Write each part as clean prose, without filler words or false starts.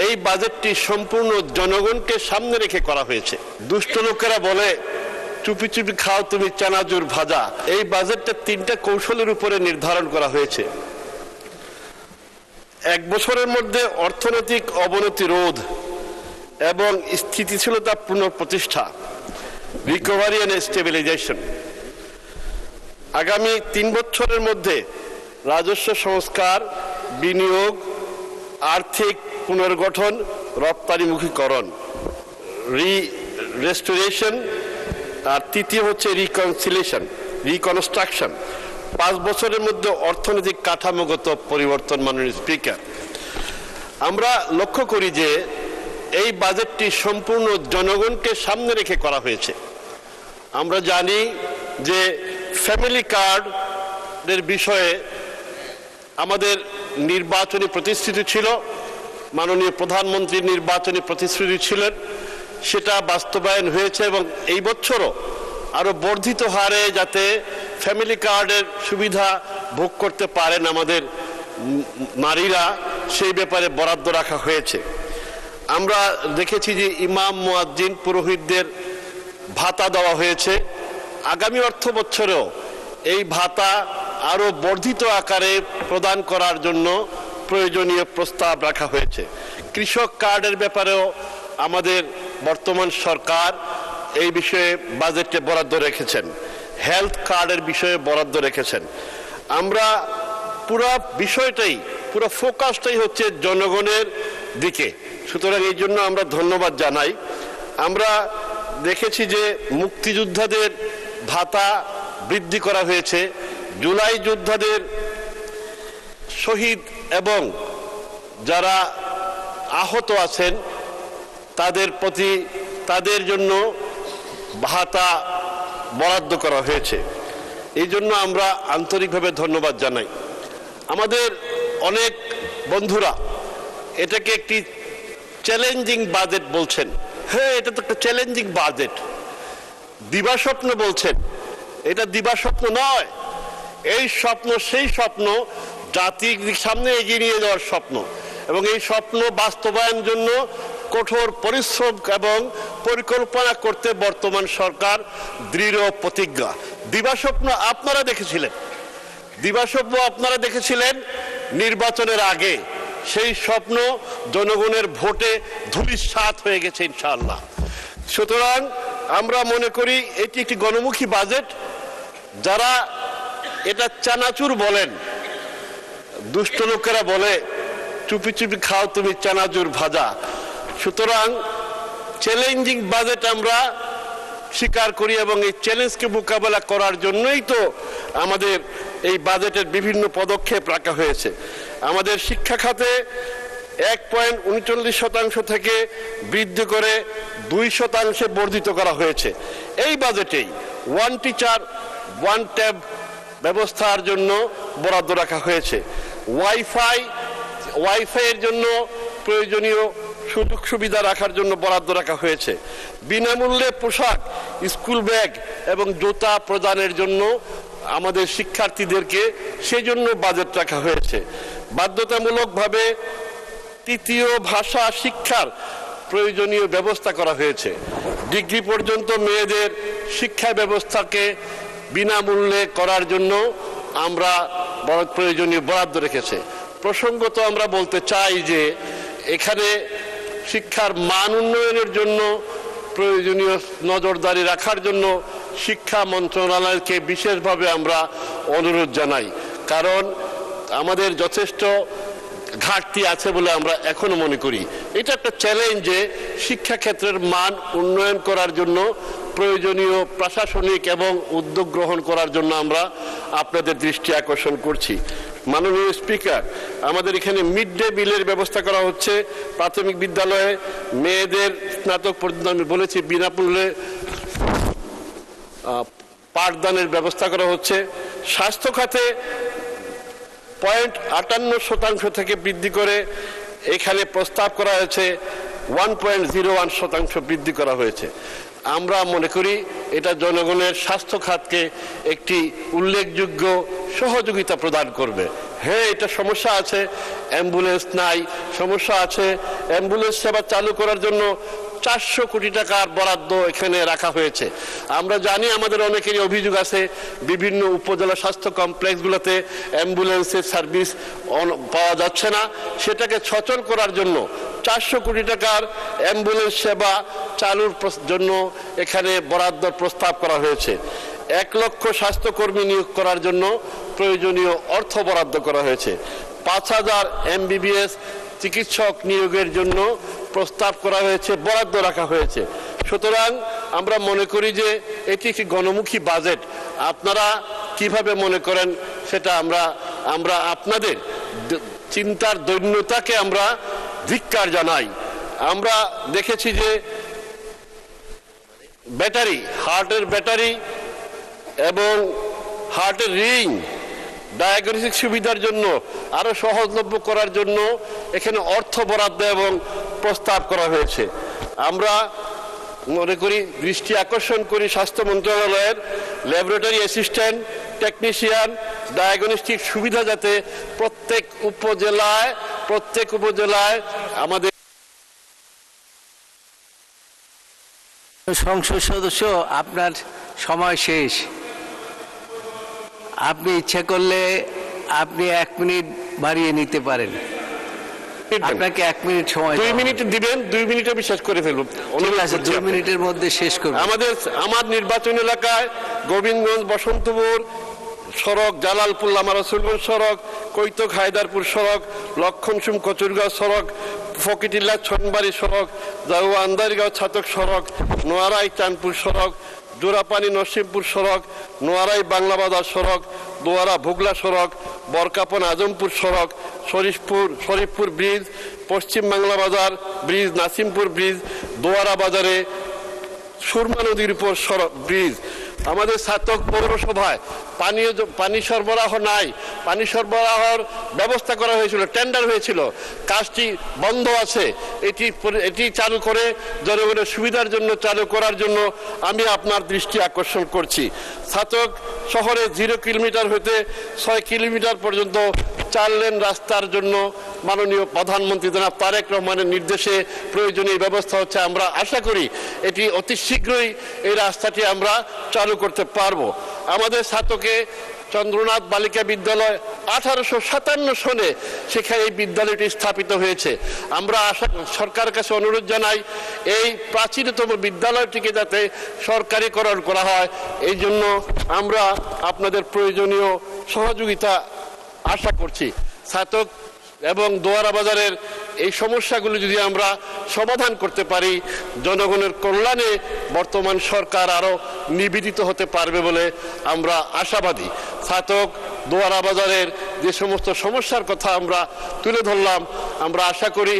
এই বাজেটটি সম্পূর্ণ জনগণকে সামনে রেখে করা হয়েছে। দুষ্ট লোকেরা বলে চুপি চুপি খাও তুমি চানাচুর ভাজা। এই বাজেটটা 3টা কৌশলের উপরে নির্ধারণ করা হয়েছে। 1 বছরের মধ্যে অর্থনৈতিক অবনতি রোধ এবং স্থিতিশীলতা পুনঃপ্রতিষ্ঠা, রিকভারি এন্ড স্টেবিলাইজেশন। আগামী 3 বছরের মধ্যে রাজস্ব সংস্কার, বিনিয়োগ, আর্থিক পুনর্গঠন, রপ্তানিমুখীকরণ, রেস্টোরেশন, আর তৃতীয় হচ্ছে রিকনস্ট্রাকশন। 5 বছরের মধ্যে অর্থনৈতিক কাঠামোগত পরিবর্তন। মাননীয় স্পিকার, আমরা লক্ষ্য করি যে এই বাজেটটি সম্পূর্ণ জনগণকে সামনে রেখে করা হয়েছে। আমরা জানি যে ফ্যামিলি কার্ডের বিষয়ে আমাদের নির্বাচনী প্রতিশ্রুতি ছিল, মাননীয় প্রধানমন্ত্রীর নির্বাচনী প্রতিশ্রুতি ছিলেন, সেটা বাস্তবায়ন হয়েছে এবং এই বছরও আরো বর্ধিত হারে যাতে ফ্যামিলি কার্ডের সুবিধা ভোগ করতে পারেন আমাদের নারীরা, সেই ব্যাপারে বরাদ্দ রাখা হয়েছে। আমরা দেখেছি যে ইমাম, মুয়াজ্জিন, পুরোহিতদের ভাতা দেওয়া হয়েছে। আগামী অর্থ বছরেও এই ভাতা আরো বর্ধিত আকারে প্রদান করার জন্য প্রয়োজনীয় প্রস্তাব রাখা হয়েছে। কৃষক কার্ডের ব্যাপারেও আমাদের বর্তমান সরকার এই বিষয়ে বাজেটে বরাদ্দ রেখেছেন। হেলথ কার্ডের বিষয়ে বরাদ্দ রেখেছেন। আমরা পুরো বিষয়টাই, পুরো ফোকাসটাই হচ্ছে জনগণের দিকে। সুতরাং এই জন্য আমরা ধন্যবাদ জানাই। আমরা দেখেছি যে মুক্তিযোদ্ধাদের ভাতা বৃদ্ধি করা হয়েছে। জুলাই যোদ্ধাদের, শহীদ এবং যারা আহত আছেন তাদের জন্য ভাতা বরাদ্দ করা হয়েছে। এই জন্য আমরা আন্তরিকভাবে ধন্যবাদ জানাই। আমাদের অনেক বন্ধুরা এটাকে একটি চ্যালেঞ্জিং বাজেট বলছেন। হ্যাঁ, এটা তো একটা চ্যালেঞ্জিং বাজেট। দিবাস্বপ্ন বলছেন, এটা দিবাস্বপ্ন নয়। এই স্বপ্ন সেই স্বপ্ন, জাতির সামনে এগিয়ে নিয়ে যাওয়ার স্বপ্ন, এবং এই স্বপ্ন বাস্তবায়নের জন্য কঠোর পরিশ্রম এবং পরিকল্পনা করতে বর্তমান সরকার দৃঢ় প্রতিজ্ঞা। দিবাস্বপ্ন আপনারা দেখেছিলেন নির্বাচনের আগে। সেই স্বপ্ন জনগণের ভোটে ধূলিসাৎ হয়ে গেছে ইনশাআল্লাহ। সুতরাং আমরা মনে করি এটি একটি গণমুখী বাজেট। যারা এটা চানাচুর বলেন, দুষ্ট লোকেরা বলে চুপি চুপি খাও তুমি চানাচুর ভাজা। সুতরাং চ্যালেঞ্জিং বাজেট আমরা স্বীকার করি এবং এই চ্যালেঞ্জকে মোকাবেলা করার জন্যই তো আমাদের এই বাজেটের বিভিন্ন পদক্ষেপ রাখা হয়েছে। আমাদের শিক্ষা খাতে 1.39% থেকে বৃদ্ধি করে 2% বর্ধিত করা হয়েছে। এই বাজেটেই ওয়ান টিচার ওয়ান ট্যাব ব্যবস্থার জন্য বরাদ্দ রাখা হয়েছে। ওয়াইফাইয়ের জন্য প্রয়োজনীয় সুযোগ সুবিধা রাখার জন্য বরাদ্দ রাখা হয়েছে। বিনামূল্যে পোশাক, স্কুল ব্যাগ এবং জুতা প্রদানের জন্য আমাদের শিক্ষার্থীদেরকে সেই জন্য বাজেট রাখা হয়েছে। বাধ্যতামূলকভাবে 3য় ভাষা শিক্ষার প্রয়োজনীয় ব্যবস্থা করা হয়েছে। ডিগ্রি পর্যন্ত মেয়েদের শিক্ষা ব্যবস্থাকে বিনামূল্যে করার জন্য আমরা প্রয়োজনীয় বরাদ্দ রেখেছে। প্রসঙ্গত আমরা বলতে চাই যে এখানে শিক্ষার মান উন্নয়নের জন্য প্রয়োজনীয় নজরদারি রাখার জন্য শিক্ষা মন্ত্রণালয়কে বিশেষভাবে আমরা অনুরোধ জানাই। কারণ আমাদের যথেষ্ট ঘাটতি আছে বলে আমরা এখনো মনে করি। এটা একটা চ্যালেঞ্জ যে শিক্ষা ক্ষেত্রের মান উন্নয়ন করার জন্য প্রয়োজনীয় প্রশাসনিক এবং উদ্যোগ গ্রহণ করার জন্য আমরা আপনাদের দৃষ্টি আকর্ষণ করছি। মাননীয় স্পিকার, আমাদের এখানে মিড ডে মিলের ব্যবস্থা করা হচ্ছে। প্রাথমিক বিদ্যালয়ে মেয়েদের স্নাতক পর্যন্ত আমি বলেছি বিনামূল্যে পাঠদানের ব্যবস্থা করা হচ্ছে। স্বাস্থ্য খাতে 0.58% থেকে বৃদ্ধি করে এখানে প্রস্তাব করা হয়েছে 1.01% বৃদ্ধি করা হয়েছে। আমরা মনে করি এটা জনগণের স্বাস্থ্য খাতকে একটি উল্লেখযোগ্য সহযোগিতা প্রদান করবে। হ্যাঁ, এটা সমস্যা আছে, অ্যাম্বুলেন্স নাই, সমস্যা আছে। অ্যাম্বুলেন্স সেবা চালু করার জন্য 400 কোটি টাকার বরাদ্দ এখানে রাখা হয়েছে। আমরা জানি আমাদের অনেকেরই অভিযোগ আছে বিভিন্ন উপজেলা স্বাস্থ্য কমপ্লেক্সগুলোতে অ্যাম্বুলেন্সের সার্ভিস পাওয়া যাচ্ছে না। সেটাকে সচল করার জন্য 400 কোটি টাকার অ্যাম্বুলেন্স সেবা চালুর জন্য এখানে বরাদ্দ প্রস্তাব করা হয়েছে। 1 লক্ষ স্বাস্থ্যকর্মী নিয়োগ করার জন্য প্রয়োজনীয় অর্থ বরাদ্দ করা হয়েছে। 5000 MBBS চিকিৎসক নিয়োগের জন্য প্রস্তাব করা হয়েছে, বরাদ্দ রাখা হয়েছে। সুতরাং আমরা মনে করি যে এটি একটি গণমুখী বাজেট। আপনারা কিভাবে মনে করেন সেটা আমরা আপনাদের চিন্তার দৈন্যতাকে আমরা ধিক্কার জানাই। আমরা দেখেছি যে ব্যাটারি, হার্টের ব্যাটারি এবং হার্টের রিং ডায়াগনস্টিক সুবিধার জন্য আরো সহজলভ্য করার জন্য এখানে অর্থ বরাদ্দ এবং প্রস্তাব করা হয়েছে। আমরা মনে করি, দৃষ্টি আকর্ষণ করি স্বাস্থ্য মন্ত্রণালয়ের ল্যাবরেটরি অ্যাসিস্ট্যান্ট, টেকনিশিয়ান, ডায়াগনস্টিক সুবিধা যাতে প্রত্যেক উপজেলায় আমাদের। সংসদ সদস্য, আপনার সময় শেষ। আপনি ইচ্ছা করলে আপনি 1 মিনিট বাড়িয়ে নিতে পারেন। আপনাকে 1 মিনিট সময়। 2 মিনিট দিবেন, 2 মিনিটে বিশ্বাস করে ফেলব। ঠিক আছে, 2 মিনিটের মধ্যে শেষ করব। আমার নির্বাচন এলাকায় গোবিন্দগঞ্জ বসন্তপুর সড়ক, জালালপুর লামা রসুলগঞ্জ সড়ক, কৈতক হায়দারপুর সড়ক, লক্ষণসুম কচুরগাঁও সড়ক, ফকিটিল্লা ছনবাড়ি সড়ক, জাউয়া আন্দারিগাঁও ছাতক সড়ক, নোয়ারাই চাঁদপুর সড়ক, জোড়াপানি নরসিংপুর সড়ক, নোয়ারাই বাংলাবাজার সড়ক, দোয়ারা ভুগলা সড়ক, বরকাপন আজমপুর সড়ক, শরীফপুর ব্রিজ, পশ্চিম বাংলা বাজার ব্রিজ, নাসিমপুর ব্রিজ, দোয়ারা বাজারে সুরমা নদীর উপর ব্রিজ। আমাদের ছাতক পৌরসভায় পানি সরবরাহ নাই। পানি সরবরাহর ব্যবস্থা করা হয়েছিল, টেন্ডার হয়েছিল, কাজটি বন্ধ আছে। এটি চালু করে জনগণের সুবিধার জন্য চালু করার জন্য আমি আপনার দৃষ্টি আকর্ষণ করছি। ছাতক শহরে 0 কিলোমিটার হতে 6 কিলোমিটার পর্যন্ত 4 লেন রাস্তার জন্য মাননীয় প্রধানমন্ত্রী জনাব তারেক রহমানের নির্দেশে প্রয়োজনীয় ব্যবস্থা হচ্ছে। আমরা আশা করি এটি অতি শীঘ্রই এই রাস্তাটি আমরা চালু করতে পারবো। আমাদের ছাতকে চন্দ্রনাথ বালিকা বিদ্যালয় 1857 সনে সেখানে এই বিদ্যালয়টি স্থাপিত হয়েছে। আমরা সরকারের কাছে অনুরোধ জানাই এই প্রাচীনতম বিদ্যালয়টিকে যাতে সরকারিকরণ করা হয়, এই জন্য আমরা আপনাদের প্রয়োজনীয় সহযোগিতা আশা করছি। ছাতক এবং দোয়ারা বাজারের এই সমস্যাগুলো যদি আমরা সমাধান করতে পারি, জনগণের কল্যাণে বর্তমান সরকার আরো নিবেদিত হতে পারবে বলে আমরা আশাবাদী। ছাতক দোয়ারা বাজারের যে সমস্ত সমস্যার কথা আমরা তুলে ধরলাম, আমরা আশা করি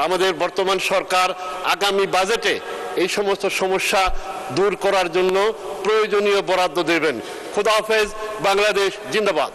আমাদের বর্তমান সরকার আগামী বাজেটে এই সমস্ত সমস্যা দূর করার জন্য প্রয়োজনীয় বরাদ্দ দেবেন। খোদা হাফেজ। বাংলাদেশ জিন্দাবাদ।